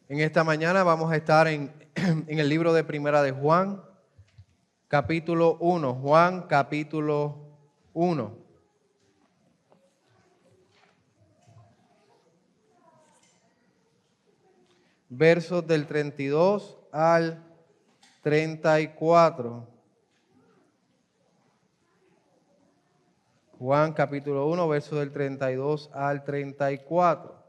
En esta mañana vamos a estar en el libro de Primera de Juan, capítulo 1. Juan, capítulo 1. Versos del 32 al 34. Juan, capítulo 1, versos del 32 al 34.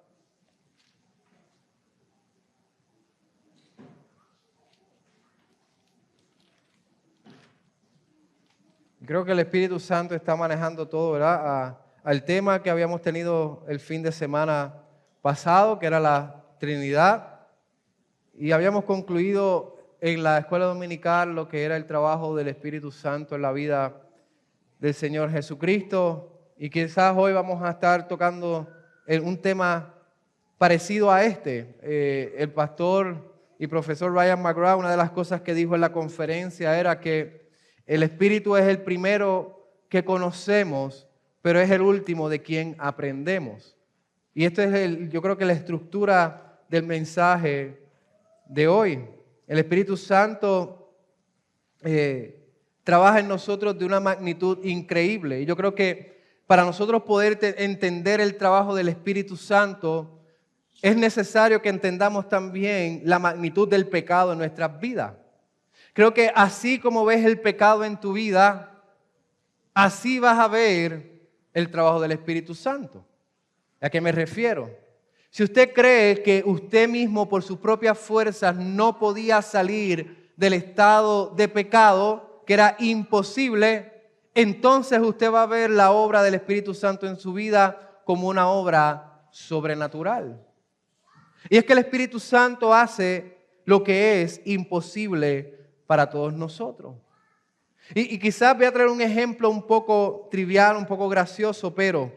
Creo que el Espíritu Santo está manejando todo, ¿verdad? Al tema que habíamos tenido el fin de semana pasado, que era la Trinidad. Y habíamos concluido en la escuela dominical lo que era el trabajo del Espíritu Santo en la vida del Señor Jesucristo. Y quizás hoy vamos a estar tocando un tema parecido a este. El pastor y profesor Ryan McGrath, una de las cosas que dijo en la conferencia era que el Espíritu es el primero que conocemos, pero es el último de quien aprendemos. Y esto es, yo creo que la estructura del mensaje de hoy. El Espíritu Santo trabaja en nosotros de una magnitud increíble. Y yo creo que para nosotros poder entender el trabajo del Espíritu Santo, es necesario que entendamos también la magnitud del pecado en nuestras vidas. Creo que así como ves el pecado en tu vida, así vas a ver el trabajo del Espíritu Santo. ¿A qué me refiero? Si usted cree que usted mismo por sus propias fuerzas no podía salir del estado de pecado, que era imposible, entonces usted va a ver la obra del Espíritu Santo en su vida como una obra sobrenatural. Y es que el Espíritu Santo hace lo que es imposible para todos nosotros. Y quizás voy a traer un ejemplo un poco trivial, un poco gracioso, pero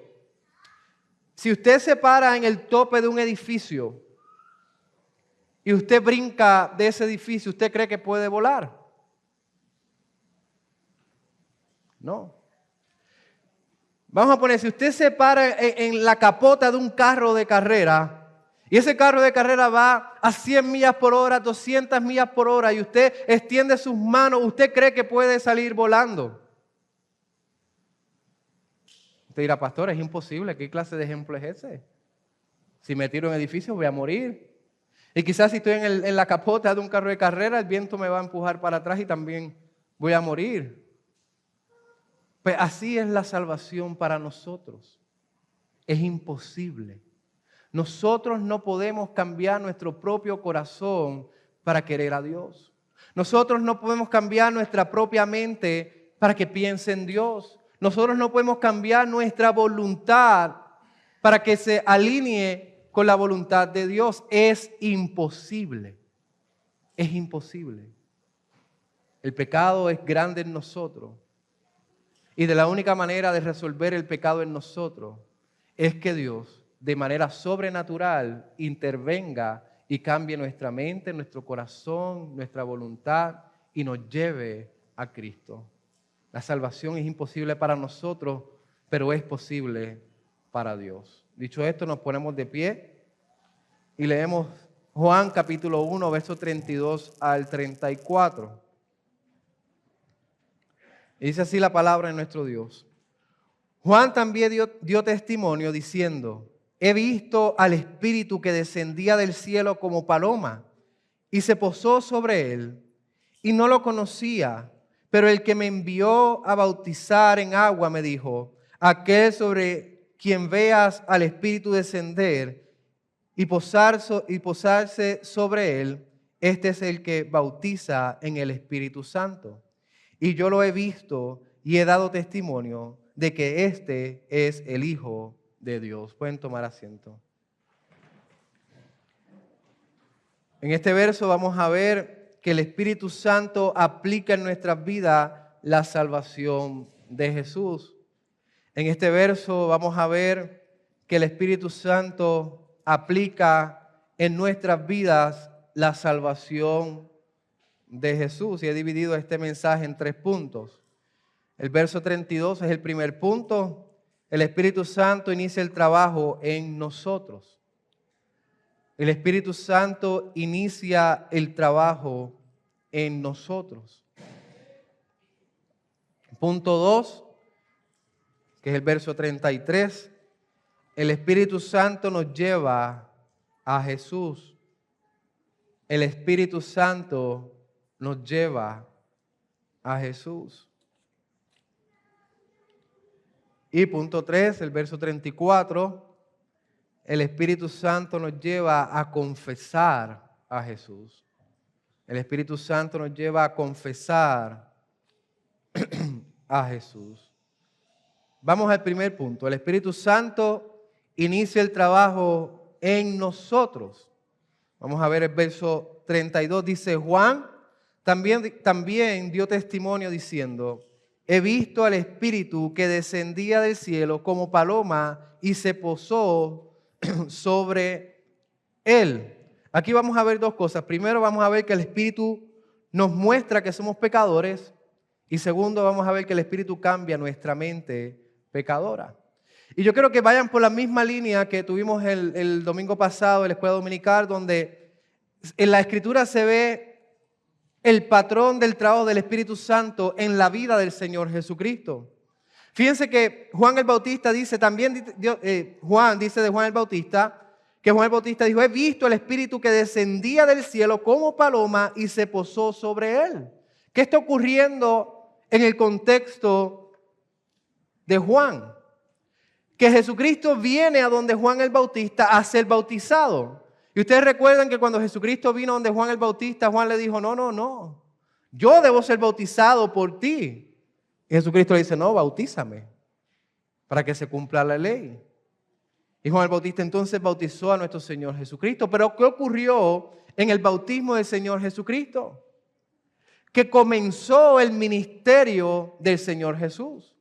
si usted se para en el tope de un edificio y usted brinca de ese edificio, ¿usted cree que puede volar? No. Vamos a poner, si usted se para en la capota de un carro de carrera y ese carro de carrera va a 100 millas por hora, 200 millas por hora y usted extiende sus manos, ¿usted cree que puede salir volando? Usted dirá, pastor, es imposible. ¿Qué clase de ejemplo es ese? Si me tiro en edificio voy a morir. Y quizás si estoy en la capota de un carro de carrera, el viento me va a empujar para atrás y también voy a morir. Pues así es la salvación para nosotros. Es imposible. Nosotros no podemos cambiar nuestro propio corazón para querer a Dios. Nosotros no podemos cambiar nuestra propia mente para que piense en Dios. Nosotros no podemos cambiar nuestra voluntad para que se alinee con la voluntad de Dios. Es imposible. Es imposible. El pecado es grande en nosotros. Y de la única manera de resolver el pecado en nosotros es que Dios, de manera sobrenatural, intervenga y cambie nuestra mente, nuestro corazón, nuestra voluntad y nos lleve a Cristo. La salvación es imposible para nosotros, pero es posible para Dios. Dicho esto, nos ponemos de pie y leemos Juan capítulo 1, versos 32 al 34. Y dice así la palabra de nuestro Dios. Juan también dio testimonio diciendo: he visto al Espíritu que descendía del cielo como paloma y se posó sobre él, y no lo conocía, pero el que me envió a bautizar en agua me dijo: aquel sobre quien veas al Espíritu descender y posarse sobre él, este es el que bautiza en el Espíritu Santo. Y yo lo he visto y he dado testimonio de que este es el Hijo de Dios. Pueden tomar asiento. En este verso vamos a ver que el Espíritu Santo aplica en nuestras vidas la salvación de Jesús. En este verso vamos a ver que el Espíritu Santo aplica en nuestras vidas la salvación de Jesús. Y he dividido este mensaje en 3 puntos. El verso 32 es el primer punto. El Espíritu Santo inicia el trabajo en nosotros. el Espíritu Santo inicia el trabajo en nosotros. Punto 2, que es el verso 33, el Espíritu Santo nos lleva a Jesús. El Espíritu Santo nos lleva a Jesús. Y punto 3, el verso 34, el Espíritu Santo nos lleva a confesar a Jesús. El Espíritu Santo nos lleva a confesar a Jesús. Vamos al primer punto. El Espíritu Santo inicia el trabajo en nosotros. Vamos a ver el verso 32. Dice Juan, también dio testimonio diciendo: he visto al Espíritu que descendía del cielo como paloma y se posó sobre él. Aquí vamos a ver dos cosas. Primero vamos a ver que el Espíritu nos muestra que somos pecadores. Y segundo vamos a ver que el Espíritu cambia nuestra mente pecadora. Y yo quiero que vayan por la misma línea que tuvimos el domingo pasado en la escuela dominical, donde en la Escritura se ve el patrón del trabajo del Espíritu Santo en la vida del Señor Jesucristo. Fíjense que Juan el Bautista dice, Juan dice de Juan el Bautista, que Juan el Bautista dijo: he visto el Espíritu que descendía del cielo como paloma y se posó sobre él. ¿Qué está ocurriendo en el contexto de Juan? Que Jesucristo viene a donde Juan el Bautista a ser bautizado. Y ustedes recuerdan que cuando Jesucristo vino donde Juan el Bautista, Juan le dijo: no, yo debo ser bautizado por ti. Y Jesucristo le dice: no, bautízame para que se cumpla la ley. Y Juan el Bautista entonces bautizó a nuestro Señor Jesucristo. Pero ¿qué ocurrió en el bautismo del Señor Jesucristo? Que comenzó el ministerio del Señor Jesús.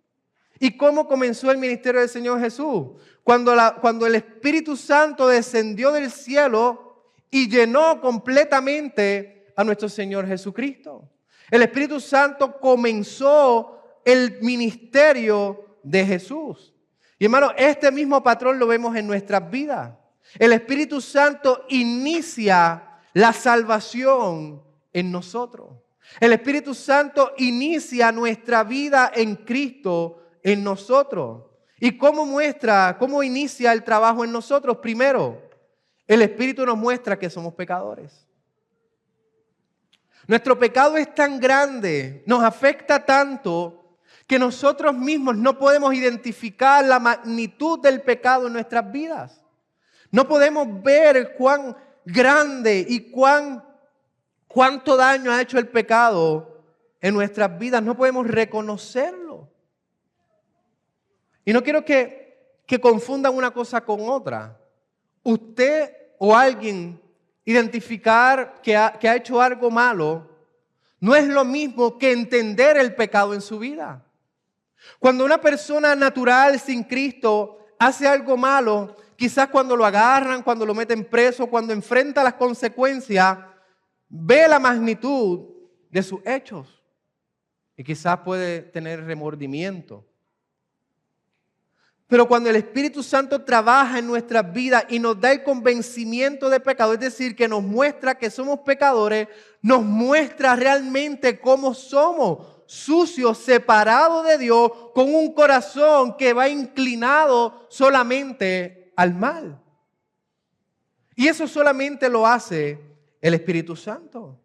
¿Y cómo comenzó el ministerio del Señor Jesús? Cuando el Espíritu Santo descendió del cielo y llenó completamente a nuestro Señor Jesucristo. El Espíritu Santo comenzó el ministerio de Jesús. Y hermano, este mismo patrón lo vemos en nuestras vidas. El Espíritu Santo inicia la salvación en nosotros. El Espíritu Santo inicia nuestra vida en Cristo en nosotros. ¿Y cómo inicia el trabajo en nosotros? Primero, el Espíritu nos muestra que somos pecadores. Nuestro pecado es tan grande, nos afecta tanto, que nosotros mismos no podemos identificar la magnitud del pecado en nuestras vidas. No podemos ver cuán grande y cuánto daño ha hecho el pecado en nuestras vidas. No podemos reconocerlo. Y no quiero que confundan una cosa con otra. Usted o alguien identificar que ha hecho algo malo no es lo mismo que entender el pecado en su vida. Cuando una persona natural sin Cristo hace algo malo, quizás cuando lo agarran, cuando lo meten preso, cuando enfrenta las consecuencias, ve la magnitud de sus hechos y quizás puede tener remordimiento. Pero cuando el Espíritu Santo trabaja en nuestras vidas y nos da el convencimiento de pecado, es decir, que nos muestra que somos pecadores, nos muestra realmente cómo somos, sucios, separados de Dios, con un corazón que va inclinado solamente al mal. Y eso solamente lo hace el Espíritu Santo.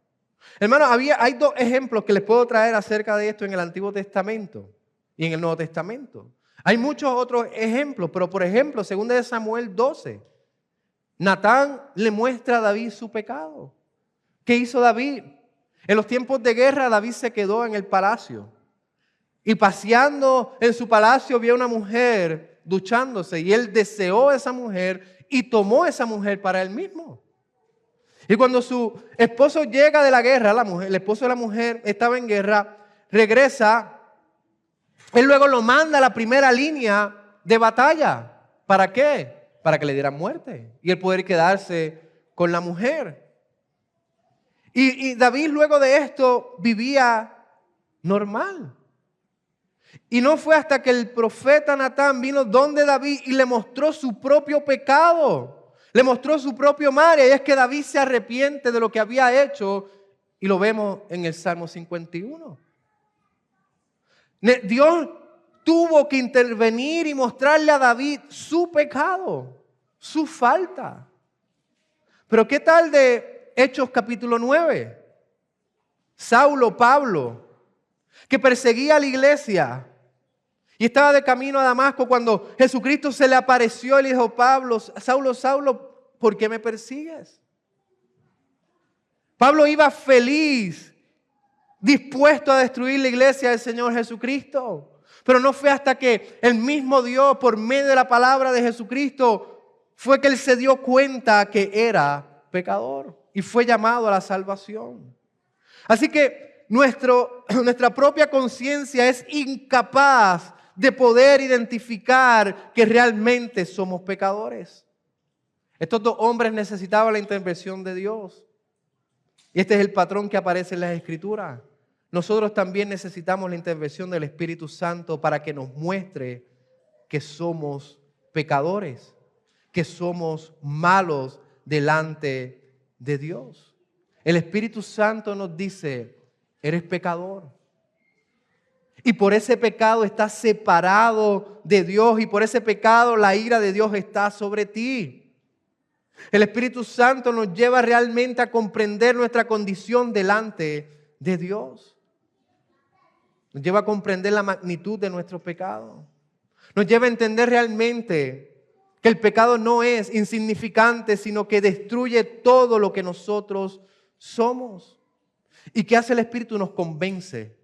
Hermanos, hay dos ejemplos que les puedo traer acerca de esto en el Antiguo Testamento y en el Nuevo Testamento. Hay muchos otros ejemplos, pero por ejemplo, 2 Samuel 12, Natán le muestra a David su pecado. ¿Qué hizo David? En los tiempos de guerra, David se quedó en el palacio y paseando en su palacio vio a una mujer duchándose y él deseó a esa mujer y tomó a esa mujer para él mismo. Y cuando su esposo llega de la guerra, el esposo de la mujer estaba en guerra, regresa. Él luego lo manda a la primera línea de batalla. ¿Para qué? Para que le dieran muerte y él poder quedarse con la mujer. Y David luego de esto vivía normal. Y no fue hasta que el profeta Natán vino donde David y le mostró su propio pecado. Le mostró su propio mal, y es que David se arrepiente de lo que había hecho, y lo vemos en el Salmo 51. Dios tuvo que intervenir y mostrarle a David su pecado, su falta. Pero ¿qué tal de Hechos capítulo 9? Saulo, Pablo, que perseguía a la iglesia y estaba de camino a Damasco cuando Jesucristo se le apareció y le dijo: Pablo, Saulo, Saulo, ¿por qué me persigues? Pablo iba feliz, dispuesto a destruir la iglesia del Señor Jesucristo. Pero no fue hasta que el mismo Dios, por medio de la palabra de Jesucristo, fue que él se dio cuenta que era pecador y fue llamado a la salvación. Así que nuestra propia conciencia es incapaz de poder identificar que realmente somos pecadores. Estos dos hombres necesitaban la intervención de Dios. Y este es el patrón que aparece en las Escrituras. Nosotros también necesitamos la intervención del Espíritu Santo para que nos muestre que somos pecadores, que somos malos delante de Dios. El Espíritu Santo nos dice: eres pecador. Y por ese pecado estás separado de Dios, y por ese pecado la ira de Dios está sobre ti. El Espíritu Santo nos lleva realmente a comprender nuestra condición delante de Dios. Nos lleva a comprender la magnitud de nuestro pecado. Nos lleva a entender realmente que el pecado no es insignificante, sino que destruye todo lo que nosotros somos. ¿Y qué hace el Espíritu? Nos convence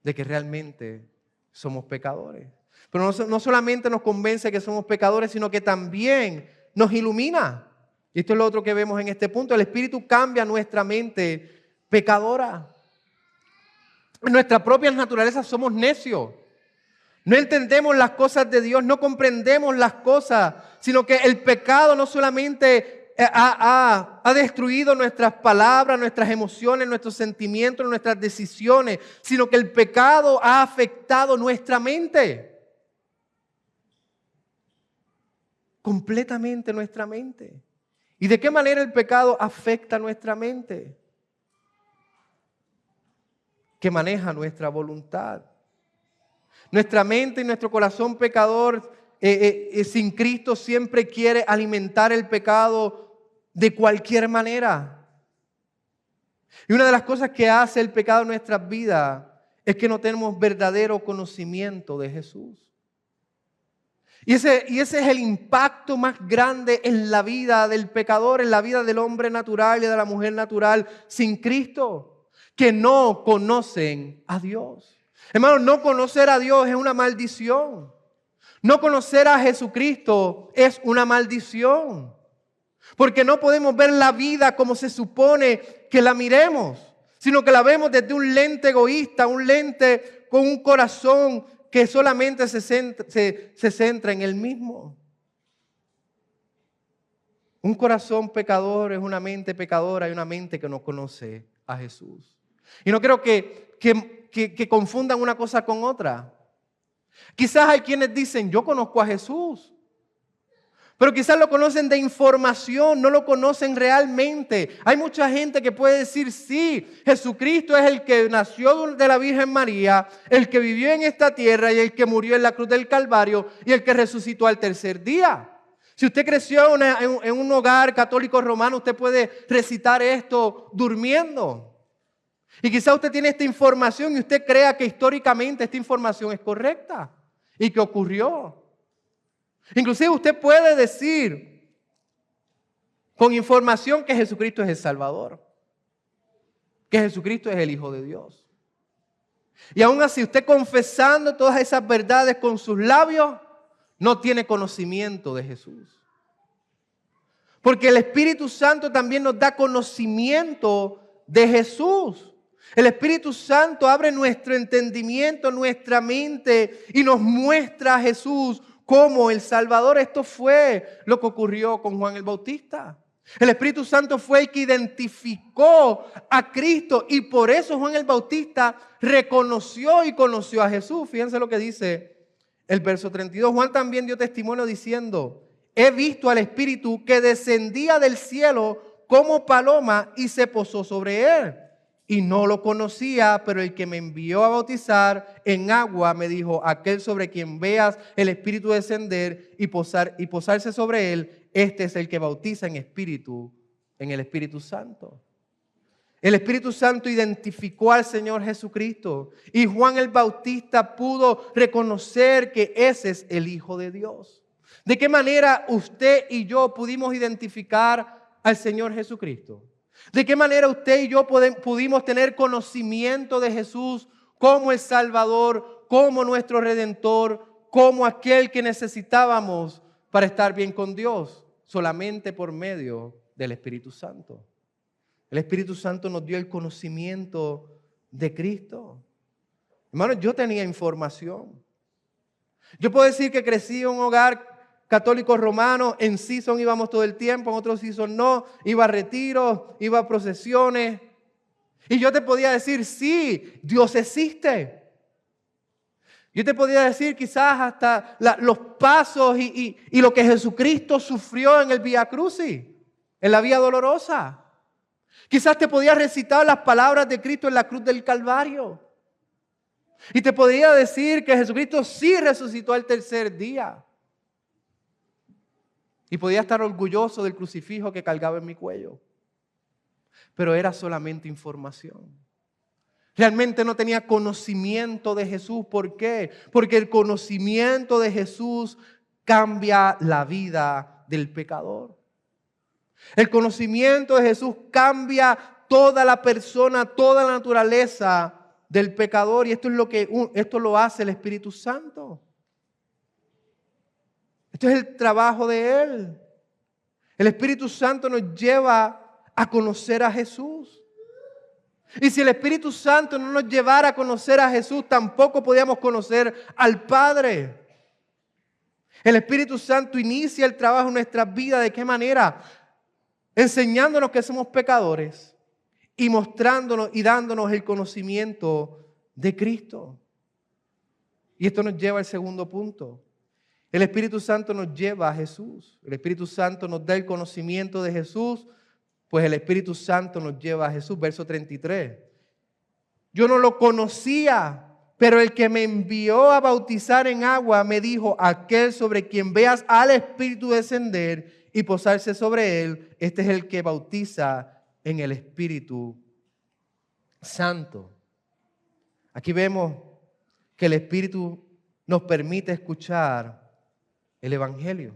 de que realmente somos pecadores. Pero no solamente nos convence que somos pecadores, sino que también nos ilumina. Y esto es lo otro que vemos en este punto. El Espíritu cambia nuestra mente pecadora. En nuestra propia naturaleza somos necios. No entendemos las cosas de Dios, no comprendemos las cosas, sino que el pecado no solamente ha destruido nuestras palabras, nuestras emociones, nuestros sentimientos, nuestras decisiones, sino que el pecado ha afectado nuestra mente. Completamente nuestra mente. ¿Y de qué manera el pecado afecta nuestra mente? Que maneja nuestra voluntad. Nuestra mente y nuestro corazón pecador sin Cristo siempre quiere alimentar el pecado de cualquier manera. Y una de las cosas que hace el pecado en nuestras vidas es que no tenemos verdadero conocimiento de Jesús. Y ese es el impacto más grande en la vida del pecador, en la vida del hombre natural y de la mujer natural sin Cristo, que no conocen a Dios. Hermanos, no conocer a Dios es una maldición. No conocer a Jesucristo es una maldición. Porque no podemos ver la vida como se supone que la miremos, sino que la vemos desde un lente egoísta, un lente con un corazón que solamente se centra en él mismo. Un corazón pecador es una mente pecadora y una mente que no conoce a Jesús. Y no creo que confundan una cosa con otra. Quizás hay quienes dicen: yo conozco a Jesús. Pero quizás lo conocen de información, no lo conocen realmente. Hay mucha gente que puede decir: sí, Jesucristo es el que nació de la Virgen María, el que vivió en esta tierra y el que murió en la cruz del Calvario y el que resucitó al tercer día. Si usted creció en un hogar católico romano, usted puede recitar esto durmiendo. Y quizás usted tiene esta información y usted crea que históricamente esta información es correcta y que ocurrió. Inclusive usted puede decir con información que Jesucristo es el Salvador, que Jesucristo es el Hijo de Dios. Y aún así, usted confesando todas esas verdades con sus labios, no tiene conocimiento de Jesús. Porque el Espíritu Santo también nos da conocimiento de Jesús. El Espíritu Santo abre nuestro entendimiento, nuestra mente y nos muestra a Jesús como el Salvador. Esto fue lo que ocurrió con Juan el Bautista. El Espíritu Santo fue el que identificó a Cristo y por eso Juan el Bautista reconoció y conoció a Jesús. Fíjense lo que dice el verso 32. Juan también dio testimonio diciendo: he visto al Espíritu que descendía del cielo como paloma y se posó sobre él. Y no lo conocía, pero el que me envió a bautizar en agua me dijo, aquel sobre quien veas el Espíritu descender y posarse sobre él, este es el que bautiza en el Espíritu Santo. El Espíritu Santo identificó al Señor Jesucristo y Juan el Bautista pudo reconocer que ese es el Hijo de Dios. ¿De qué manera usted y yo pudimos identificar al Señor Jesucristo? ¿De qué manera usted y yo pudimos tener conocimiento de Jesús como el Salvador, como nuestro Redentor, como aquel que necesitábamos para estar bien con Dios? Solamente por medio del Espíritu Santo. El Espíritu Santo nos dio el conocimiento de Cristo. Hermanos, yo tenía información. Yo puedo decir que crecí en un hogar católico romano. En season íbamos todo el tiempo, en otros season no. Iba a retiros, iba a procesiones. Y yo te podía decir, sí, Dios existe. Yo te podía decir quizás hasta los pasos y lo que Jesucristo sufrió en el Vía Crucis, en la Vía Dolorosa. Quizás te podía recitar las palabras de Cristo en la cruz del Calvario. Y te podría decir que Jesucristo sí resucitó al tercer día. Y podía estar orgulloso del crucifijo que cargaba en mi cuello. Pero era solamente información. Realmente no tenía conocimiento de Jesús. ¿Por qué? Porque el conocimiento de Jesús cambia la vida del pecador. El conocimiento de Jesús cambia toda la persona, toda la naturaleza del pecador. Y esto lo hace el Espíritu Santo. Esto es el trabajo de Él. El Espíritu Santo nos lleva a conocer a Jesús. Y si el Espíritu Santo no nos llevara a conocer a Jesús, tampoco podíamos conocer al Padre. El Espíritu Santo inicia el trabajo en nuestras vidas. ¿De qué manera? Enseñándonos que somos pecadores y mostrándonos y dándonos el conocimiento de Cristo. Y esto nos lleva al segundo punto. El Espíritu Santo nos lleva a Jesús. El Espíritu Santo nos da el conocimiento de Jesús, pues el Espíritu Santo nos lleva a Jesús. Verso 33. Yo no lo conocía, pero el que me envió a bautizar en agua me dijo, aquel sobre quien veas al Espíritu descender y posarse sobre él, este es el que bautiza en el Espíritu Santo. Aquí vemos que el Espíritu nos permite escuchar el Evangelio.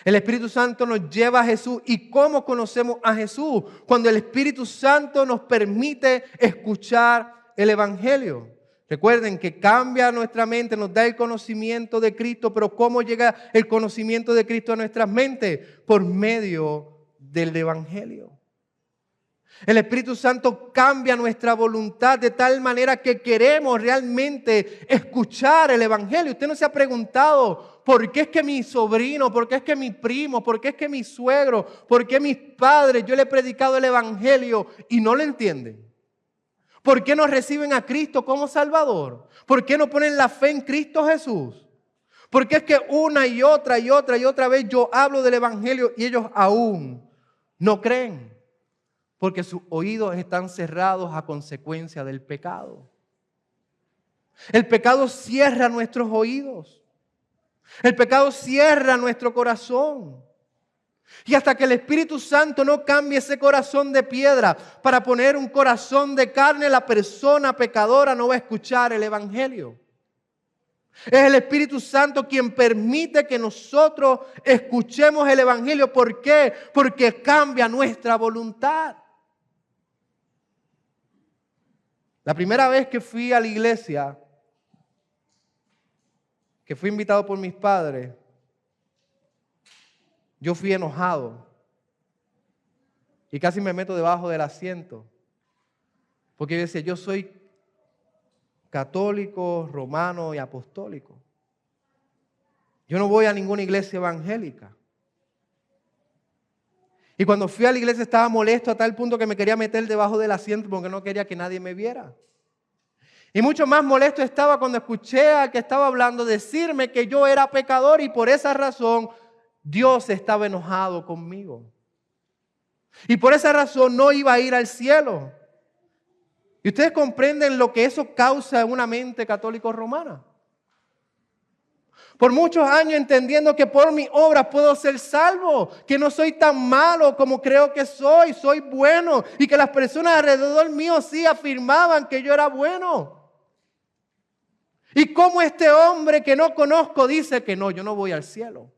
El Espíritu Santo nos lleva a Jesús. ¿Y cómo conocemos a Jesús? Cuando el Espíritu Santo nos permite escuchar el Evangelio. Recuerden que cambia nuestra mente, nos da el conocimiento de Cristo, pero ¿cómo llega el conocimiento de Cristo a nuestras mentes? Por medio del Evangelio. El Espíritu Santo cambia nuestra voluntad de tal manera que queremos realmente escuchar el Evangelio. Usted no se ha preguntado por qué es que mi sobrino, por qué es que mi primo, por qué es que mi suegro, por qué mis padres, yo le he predicado el Evangelio y no lo entienden. ¿Por qué no reciben a Cristo como Salvador? ¿Por qué no ponen la fe en Cristo Jesús? Porque es que una y otra vez yo hablo del Evangelio y ellos aún no creen. Porque sus oídos están cerrados a consecuencia del pecado. El pecado cierra nuestros oídos. El pecado cierra nuestro corazón. Y hasta que el Espíritu Santo no cambie ese corazón de piedra para poner un corazón de carne, la persona pecadora no va a escuchar el Evangelio. Es el Espíritu Santo quien permite que nosotros escuchemos el Evangelio. ¿Por qué? Porque cambia nuestra voluntad. La primera vez que fui a la iglesia, que fui invitado por mis padres, yo fui enojado y casi me meto debajo del asiento. Porque yo decía, yo soy católico, romano y apostólico. Yo no voy a ninguna iglesia evangélica. Y cuando fui a la iglesia estaba molesto a tal punto que me quería meter debajo del asiento porque no quería que nadie me viera. Y mucho más molesto estaba cuando escuché al que estaba hablando decirme que yo era pecador y por esa razón Dios estaba enojado conmigo. Y por esa razón no iba a ir al cielo. Y ustedes comprenden lo que eso causa en una mente católico-romana. Por muchos años entendiendo que por mi obra puedo ser salvo, que no soy tan malo como creo que soy bueno, y que las personas alrededor mío sí afirmaban que yo era bueno. Y como este hombre que no conozco dice que no, yo no voy al cielo.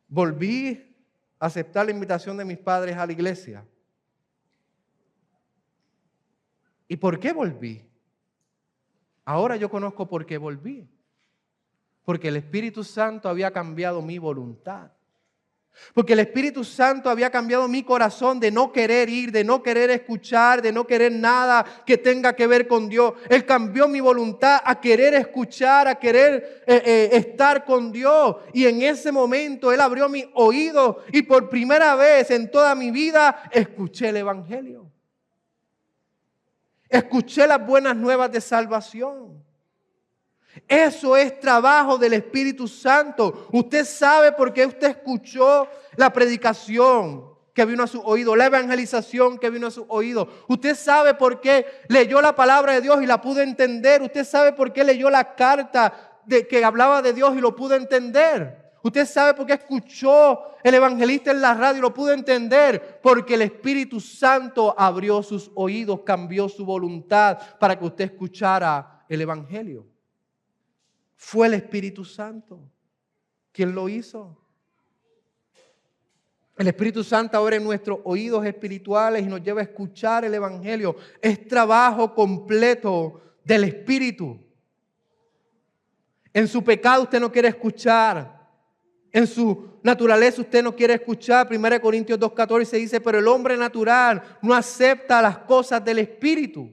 Volví a aceptar la invitación de mis padres a la iglesia. ¿Y por qué volví? Ahora yo conozco por qué volví. Porque el Espíritu Santo había cambiado mi voluntad. Porque el Espíritu Santo había cambiado mi corazón de no querer ir, de no querer escuchar, de no querer nada que tenga que ver con Dios. Él cambió mi voluntad a querer escuchar, a querer estar con Dios. Y en ese momento Él abrió mis oídos y por primera vez en toda mi vida escuché el Evangelio. Escuché las buenas nuevas de salvación. Eso es trabajo del Espíritu Santo. Usted sabe por qué usted escuchó la predicación que vino a su oído, la evangelización que vino a su oído. Usted sabe por qué leyó la palabra de Dios y la pudo entender. Usted sabe por qué leyó la carta que hablaba de Dios y lo pudo entender. Usted sabe por qué escuchó el evangelista en la radio y lo pudo entender. Porque el Espíritu Santo abrió sus oídos, cambió su voluntad para que usted escuchara el evangelio. Fue el Espíritu Santo quien lo hizo. El Espíritu Santo abre nuestros oídos espirituales y nos lleva a escuchar el evangelio. Es trabajo completo del Espíritu. En su pecado usted no quiere escuchar. En su naturaleza usted no quiere escuchar. 1 Corintios 2:14 dice, pero el hombre natural no acepta las cosas del Espíritu.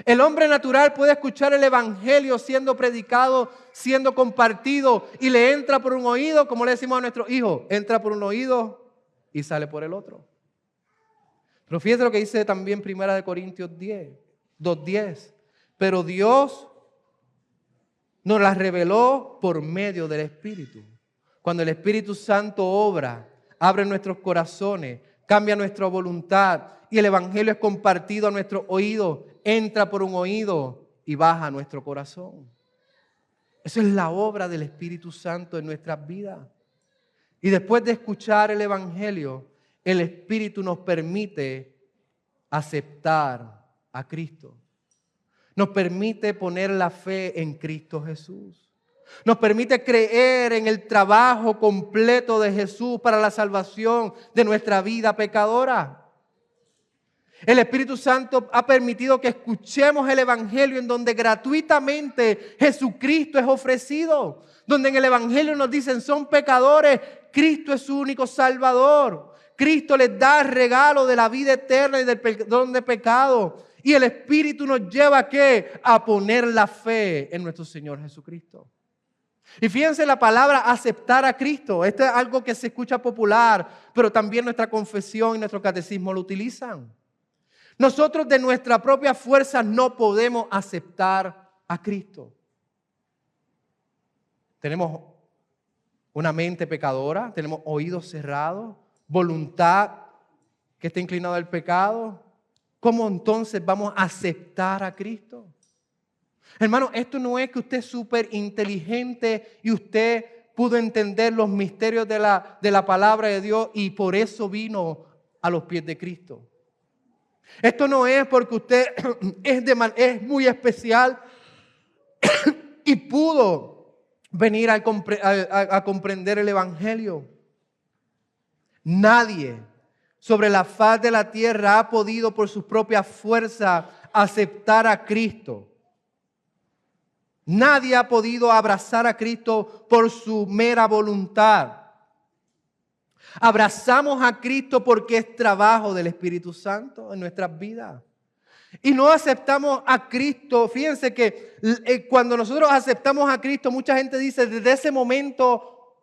El hombre natural puede escuchar el evangelio siendo predicado, siendo compartido y le entra por un oído, como le decimos a nuestros hijos, entra por un oído y sale por el otro. Pero fíjese lo que dice también 1 Corintios 2:10. Pero Dios nos las reveló por medio del Espíritu. Cuando el Espíritu Santo obra, abre nuestros corazones, cambia nuestra voluntad y el evangelio es compartido a nuestro oído, entra por un oído y baja a nuestro corazón. Esa es la obra del Espíritu Santo en nuestras vidas. Y después de escuchar el evangelio, el Espíritu nos permite aceptar a Cristo. Nos permite poner la fe en Cristo Jesús. Nos permite creer en el trabajo completo de Jesús para la salvación de nuestra vida pecadora. El Espíritu Santo ha permitido que escuchemos el evangelio en donde gratuitamente Jesucristo es ofrecido. Donde en el evangelio nos dicen son pecadores, Cristo es su único salvador. Cristo les da el regalo de la vida eterna y del perdón de pecado. Y el Espíritu nos lleva ¿a qué? A poner la fe en nuestro Señor Jesucristo. Y fíjense la palabra aceptar a Cristo. Esto es algo que se escucha popular, pero también nuestra confesión y nuestro catecismo lo utilizan. Nosotros de nuestra propia fuerza no podemos aceptar a Cristo. Tenemos una mente pecadora, tenemos oídos cerrados, voluntad que está inclinada al pecado. ¿Cómo entonces vamos a aceptar a Cristo? Hermano, esto no es que usted es súper inteligente y usted pudo entender los misterios de la palabra de Dios y por eso vino a los pies de Cristo. Esto no es porque usted es muy especial y pudo venir a comprender el evangelio. Nadie sobre la faz de la tierra ha podido por sus propias fuerzas aceptar a Cristo. Nadie ha podido abrazar a Cristo por su mera voluntad. Abrazamos a Cristo porque es trabajo del Espíritu Santo en nuestras vidas. Y no aceptamos a Cristo. Fíjense que cuando nosotros aceptamos a Cristo, mucha gente dice, desde ese momento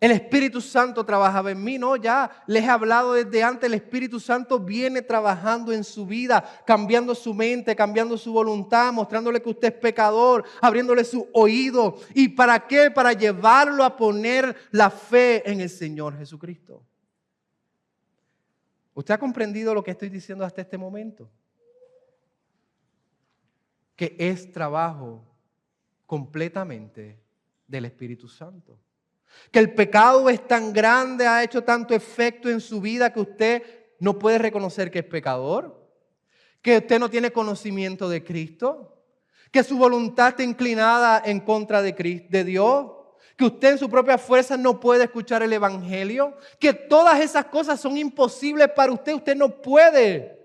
El Espíritu Santo trabajaba en mí, no, ya les he hablado desde antes, el Espíritu Santo viene trabajando en su vida, cambiando su mente, cambiando su voluntad, mostrándole que usted es pecador, abriéndole su oído. ¿Y para qué? Para llevarlo a poner la fe en el Señor Jesucristo. ¿Usted ha comprendido lo que estoy diciendo hasta este momento? Que es trabajo completamente del Espíritu Santo. Que el pecado es tan grande, ha hecho tanto efecto en su vida que usted no puede reconocer que es pecador, que usted no tiene conocimiento de Cristo, que su voluntad está inclinada en contra de Dios, que usted en su propia fuerza no puede escuchar el Evangelio, que todas esas cosas son imposibles para usted, usted no puede.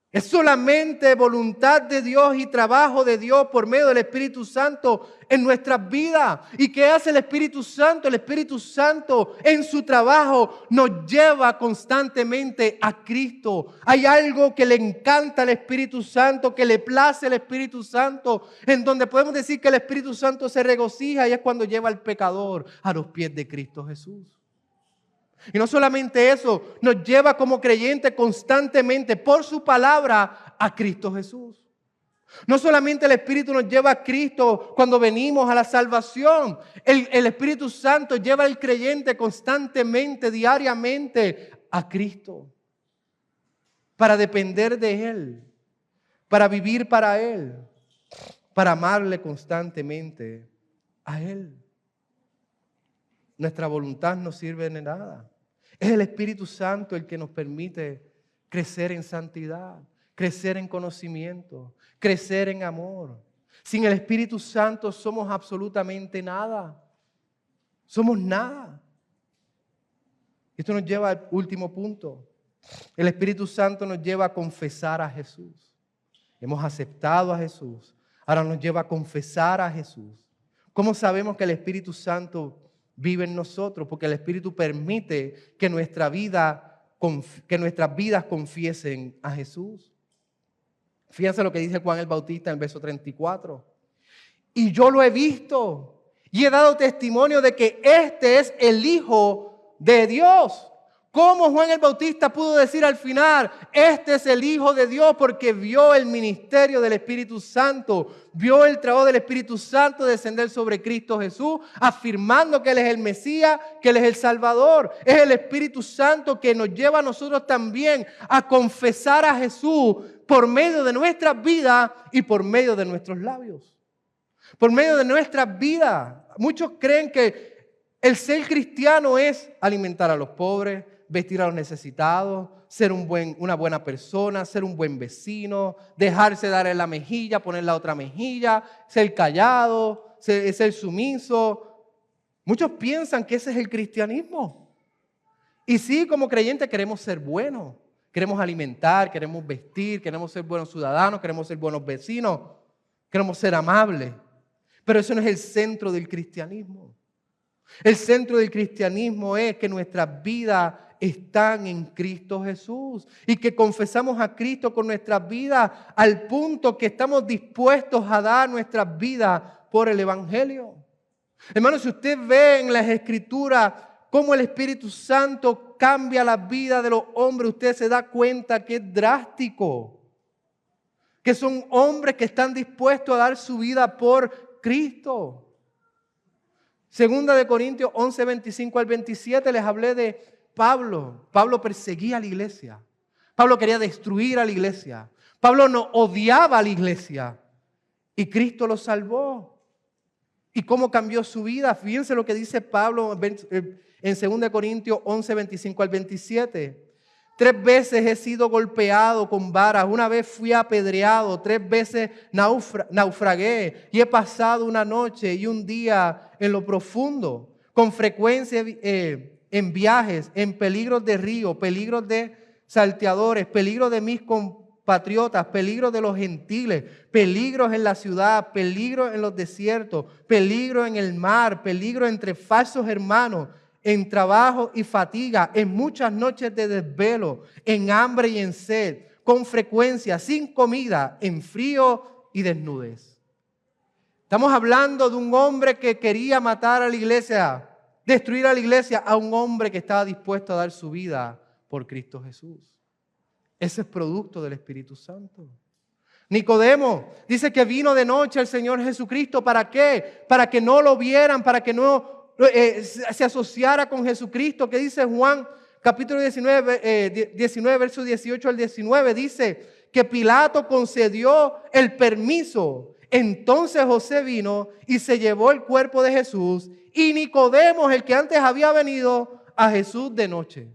Es solamente voluntad de Dios y trabajo de Dios por medio del Espíritu Santo en nuestras vidas. ¿Y qué hace el Espíritu Santo? El Espíritu Santo en su trabajo nos lleva constantemente a Cristo. Hay algo que le encanta al Espíritu Santo, que le place al Espíritu Santo, en donde podemos decir que el Espíritu Santo se regocija y es cuando lleva al pecador a los pies de Cristo Jesús. Y no solamente eso, nos lleva como creyentes constantemente por su palabra a Cristo Jesús. No solamente el Espíritu nos lleva a Cristo cuando venimos a la salvación. El Espíritu Santo lleva al creyente constantemente, diariamente a Cristo. Para depender de Él, para vivir para Él, para amarle constantemente a Él. Nuestra voluntad no sirve de nada. Es el Espíritu Santo el que nos permite crecer en santidad, crecer en conocimiento, crecer en amor. Sin el Espíritu Santo somos absolutamente nada. Somos nada. Esto nos lleva al último punto. El Espíritu Santo nos lleva a confesar a Jesús. Hemos aceptado a Jesús. Ahora nos lleva a confesar a Jesús. ¿Cómo sabemos que el Espíritu Santo vive en nosotros? Porque el Espíritu permite que nuestras vidas confiesen a Jesús. Fíjense lo que dice Juan el Bautista en el verso 34. Y yo lo he visto y he dado testimonio de que este es el Hijo de Dios. ¿Cómo Juan el Bautista pudo decir al final, este es el Hijo de Dios? Porque vio el ministerio del Espíritu Santo, vio el trabajo del Espíritu Santo descender sobre Cristo Jesús, afirmando que Él es el Mesías, que Él es el Salvador. Es el Espíritu Santo que nos lleva a nosotros también a confesar a Jesús por medio de nuestras vidas y por medio de nuestros labios. Por medio de nuestras vidas. Muchos creen que el ser cristiano es alimentar a los pobres, vestir a los necesitados, ser una buena persona, ser un buen vecino, dejarse dar en la mejilla, poner la otra mejilla, ser callado, ser sumiso. Muchos piensan que ese es el cristianismo. Y sí, como creyentes queremos ser buenos, queremos alimentar, queremos vestir, queremos ser buenos ciudadanos, queremos ser buenos vecinos, queremos ser amables. Pero eso no es el centro del cristianismo. El centro del cristianismo es que nuestras vidas están en Cristo Jesús y que confesamos a Cristo con nuestras vidas al punto que estamos dispuestos a dar nuestras vidas por el Evangelio. Hermano, si usted ve en las Escrituras cómo el Espíritu Santo cambia la vida de los hombres, usted se da cuenta que es drástico, que son hombres que están dispuestos a dar su vida por Cristo. Segunda de Corintios 11, 25 al 27, les hablé de Pablo. Pablo perseguía a la iglesia. Pablo quería destruir a la iglesia. Pablo no odiaba a la iglesia. Y Cristo lo salvó. ¿Y cómo cambió su vida? Fíjense lo que dice Pablo en 2 Corintios 11, 25 al 27. 3 veces he sido golpeado con varas, una vez fui apedreado, 3 veces naufragué y he pasado una noche y un día en lo profundo, con frecuencia en viajes, en peligros de río, peligros de salteadores, peligros de mis compatriotas, peligros de los gentiles, peligros en la ciudad, peligros en los desiertos, peligros en el mar, peligros entre falsos hermanos, en trabajo y fatiga, en muchas noches de desvelo, en hambre y en sed, con frecuencia, sin comida, en frío y desnudez. Estamos hablando de un hombre que quería matar a la iglesia destruir a la iglesia, a un hombre que estaba dispuesto a dar su vida por Cristo Jesús. Ese es producto del Espíritu Santo. Nicodemo dice que vino de noche el Señor Jesucristo. ¿Para qué? Para que no lo vieran, para que no se asociara con Jesucristo. ¿Qué dice Juan capítulo 19, versos 18 al 19? Dice que Pilato concedió el permiso. Entonces José vino y se llevó el cuerpo de Jesús, y Nicodemo, el que antes había venido a Jesús de noche.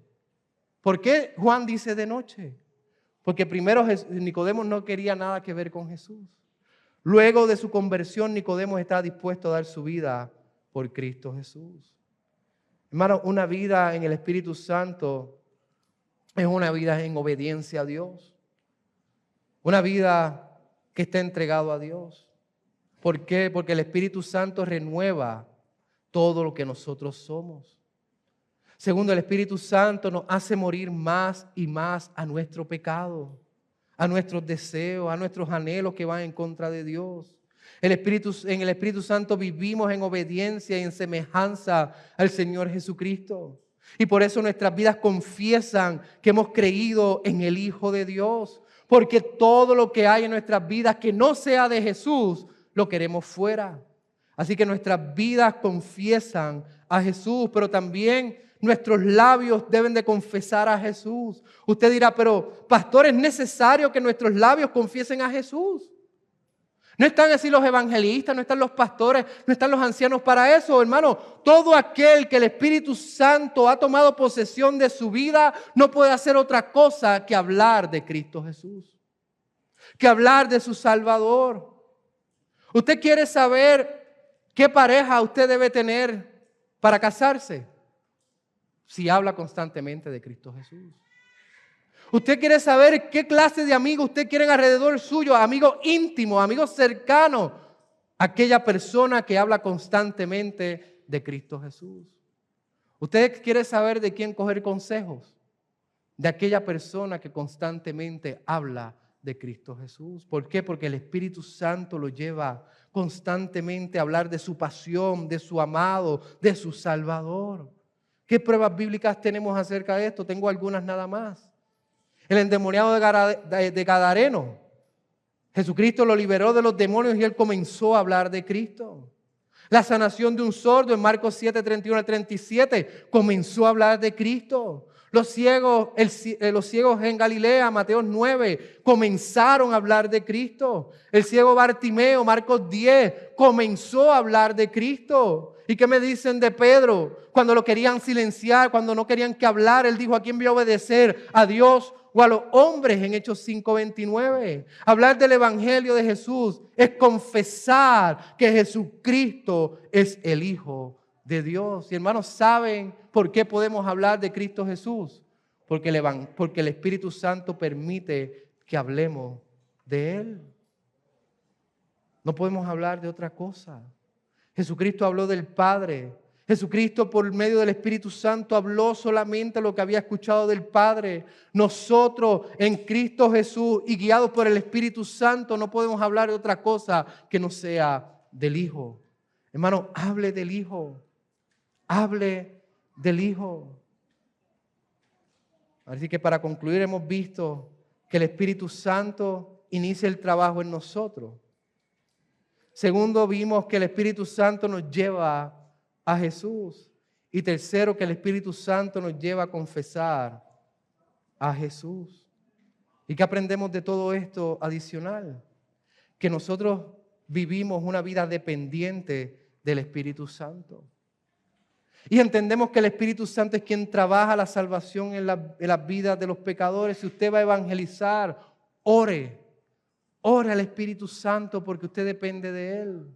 ¿Por qué Juan dice de noche? Porque primero Nicodemo no quería nada que ver con Jesús. Luego de su conversión, Nicodemo está dispuesto a dar su vida por Cristo Jesús. Hermano, una vida en el Espíritu Santo es una vida en obediencia a Dios. Una vida que está entregado a Dios. ¿Por qué? Porque el Espíritu Santo renueva todo lo que nosotros somos. Segundo, el Espíritu Santo nos hace morir más y más a nuestro pecado, a nuestros deseos, a nuestros anhelos que van en contra de Dios. En el Espíritu Santo vivimos en obediencia y en semejanza al Señor Jesucristo. Y por eso nuestras vidas confiesan que hemos creído en el Hijo de Dios. Porque todo lo que hay en nuestras vidas que no sea de Jesús, lo queremos fuera. Así que nuestras vidas confiesan a Jesús, pero también nuestros labios deben de confesar a Jesús. Usted dirá, pero pastor, ¿es necesario que nuestros labios confiesen a Jesús? No están así los evangelistas, no están los pastores, no están los ancianos para eso, hermano. Todo aquel que el Espíritu Santo ha tomado posesión de su vida no puede hacer otra cosa que hablar de Cristo Jesús, que hablar de su Salvador. ¿Usted quiere saber qué pareja usted debe tener para casarse? Si habla constantemente de Cristo Jesús. Usted quiere saber qué clase de amigos usted quiere alrededor suyo, amigo íntimo, amigo cercano, aquella persona que habla constantemente de Cristo Jesús. Usted quiere saber de quién coger consejos, de aquella persona que constantemente habla de Cristo Jesús. ¿Por qué? Porque el Espíritu Santo lo lleva constantemente a hablar de su pasión, de su amado, de su Salvador. ¿Qué pruebas bíblicas tenemos acerca de esto? Tengo algunas nada más. El endemoniado de Gadareno. Jesucristo lo liberó de los demonios y él comenzó a hablar de Cristo. La sanación de un sordo en Marcos 7, 31 al 37 comenzó a hablar de Cristo. Los ciegos en Galilea, Mateo 9, comenzaron a hablar de Cristo. El ciego Bartimeo, Marcos 10, comenzó a hablar de Cristo. ¿Y qué me dicen de Pedro? Cuando lo querían silenciar, cuando no querían que hablara, él dijo, ¿a quién voy a obedecer? ¿A Dios o a los hombres? En Hechos 5:29. Hablar del Evangelio de Jesús es confesar que Jesucristo es el Hijo de Dios. Y hermanos, ¿saben por qué podemos hablar de Cristo Jesús? Porque el Espíritu Santo permite que hablemos de Él. No podemos hablar de otra cosa. Jesucristo habló del Padre. Jesucristo por medio del Espíritu Santo habló solamente lo que había escuchado del Padre. Nosotros en Cristo Jesús y guiados por el Espíritu Santo no podemos hablar de otra cosa que no sea del Hijo. Hermano, hable del Hijo. Hable del Hijo. Así que para concluir hemos visto que el Espíritu Santo inicia el trabajo en nosotros. Segundo, vimos que el Espíritu Santo nos lleva a Jesús. Y tercero, que el Espíritu Santo nos lleva a confesar a Jesús. ¿Y qué aprendemos de todo esto adicional? Que nosotros vivimos una vida dependiente del Espíritu Santo. Y entendemos que el Espíritu Santo es quien trabaja la salvación en las vidas de los pecadores. Si usted va a evangelizar, ore al Espíritu Santo porque usted depende de Él.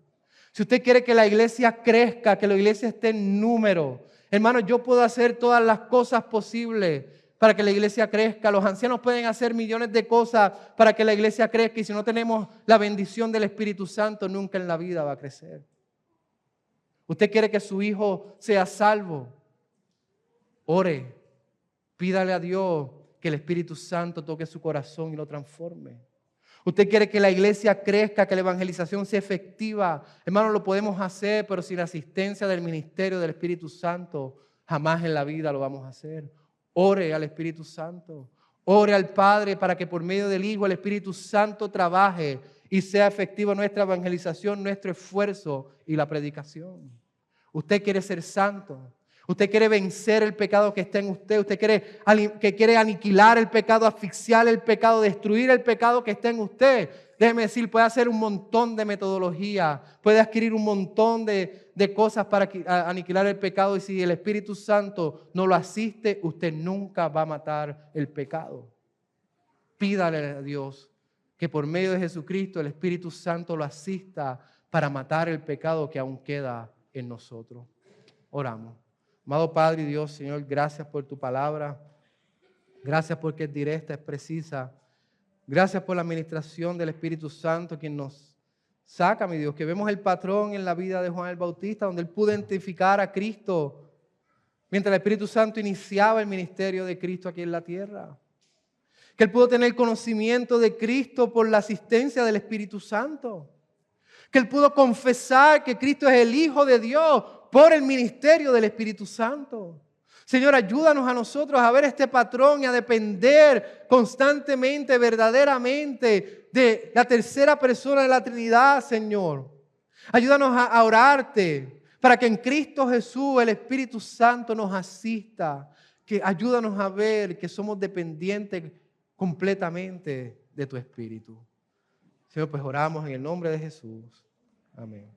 Si usted quiere que la iglesia crezca, que la iglesia esté en número, hermano, yo puedo hacer todas las cosas posibles para que la iglesia crezca. Los ancianos pueden hacer millones de cosas para que la iglesia crezca y si no tenemos la bendición del Espíritu Santo, nunca en la vida va a crecer. Usted quiere que su hijo sea salvo, ore, pídale a Dios que el Espíritu Santo toque su corazón y lo transforme. Usted quiere que la iglesia crezca, que la evangelización sea efectiva. Hermano, lo podemos hacer, pero sin la asistencia del ministerio del Espíritu Santo, jamás en la vida lo vamos a hacer. Ore al Espíritu Santo. Ore al Padre para que por medio del Hijo el Espíritu Santo trabaje y sea efectiva nuestra evangelización, nuestro esfuerzo y la predicación. Usted quiere ser santo. Usted quiere vencer el pecado que está en usted. Usted quiere aniquilar el pecado, asfixiar el pecado, destruir el pecado que está en usted. Déjeme decir, puede hacer un montón de metodología, puede adquirir un montón de cosas para aniquilar el pecado. Y si el Espíritu Santo no lo asiste, usted nunca va a matar el pecado. Pídale a Dios que por medio de Jesucristo el Espíritu Santo lo asista para matar el pecado que aún queda en nosotros. Oramos. Amado Padre y Dios, Señor, gracias por tu palabra. Gracias porque es directa, es precisa. Gracias por la administración del Espíritu Santo, quien nos saca, mi Dios, que vemos el patrón en la vida de Juan el Bautista, donde él pudo identificar a Cristo, mientras el Espíritu Santo iniciaba el ministerio de Cristo aquí en la tierra. Que él pudo tener conocimiento de Cristo por la asistencia del Espíritu Santo. Que él pudo confesar que Cristo es el Hijo de Dios por el ministerio del Espíritu Santo. Señor, ayúdanos a nosotros a ver este patrón y a depender constantemente, verdaderamente de la tercera persona de la Trinidad, Señor. Ayúdanos a orarte para que en Cristo Jesús el Espíritu Santo nos asista. Que ayúdanos a ver que somos dependientes completamente de tu Espíritu. Señor, pues oramos en el nombre de Jesús. Amén.